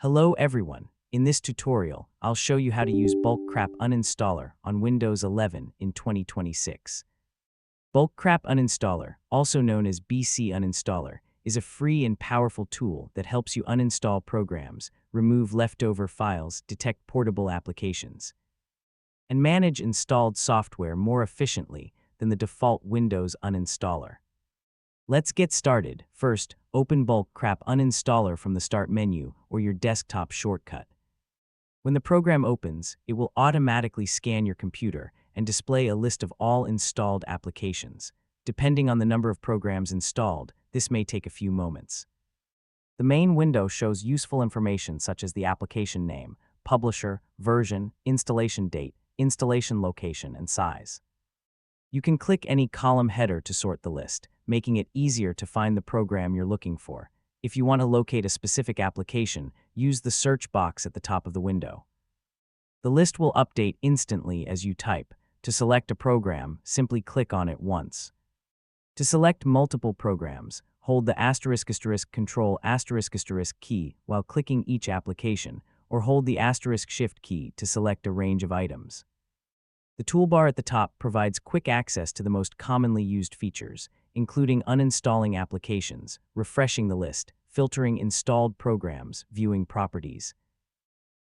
Hello everyone. In this tutorial, I'll show you how to use Bulk Crap Uninstaller on Windows 11 in 2026. Bulk Crap Uninstaller, also known as BCUninstaller, is a free and powerful tool that helps you uninstall programs, remove leftover files, detect portable applications, and manage installed software more efficiently than the default Windows uninstaller. Let's get started. First, open Bulk Crap Uninstaller from the Start menu or your desktop shortcut. When the program opens, it will automatically scan your computer and display a list of all installed applications. Depending on the number of programs installed, this may take a few moments. The main window shows useful information such as the application name, publisher, version, installation date, installation location, and size. You can click any column header to sort the list, making it easier to find the program you're looking for. If you want to locate a specific application, use the search box at the top of the window. The list will update instantly as you type. To select a program, simply click on it once. To select multiple programs, hold the **Control ** key while clicking each application, or hold the *Shift key to select a range of items. The toolbar at the top provides quick access to the most commonly used features, including uninstalling applications, refreshing the list, filtering installed programs, viewing properties,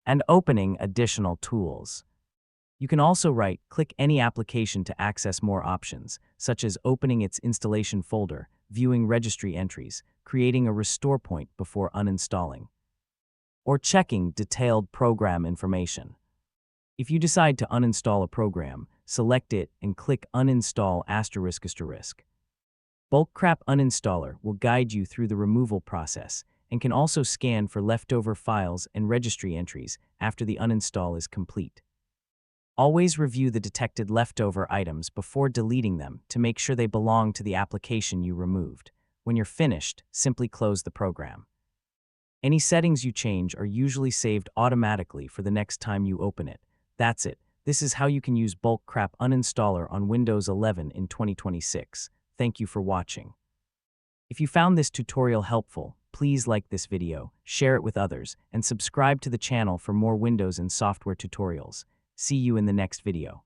and opening additional tools. You can also right-click any application to access more options, such as opening its installation folder, viewing registry entries, creating a restore point before uninstalling, or checking detailed program information. If you decide to uninstall a program, select it and click Uninstall **. Bulk Crap Uninstaller will guide you through the removal process and can also scan for leftover files and registry entries after the uninstall is complete. Always review the detected leftover items before deleting them to make sure they belong to the application you removed. When you're finished, simply close the program. Any settings you change are usually saved automatically for the next time you open it. That's it. This is how you can use Bulk Crap Uninstaller on Windows 11 in 2026. Thank you for watching. If you found this tutorial helpful, please like this video, share it with others, and subscribe to the channel for more Windows and software tutorials. See you in the next video.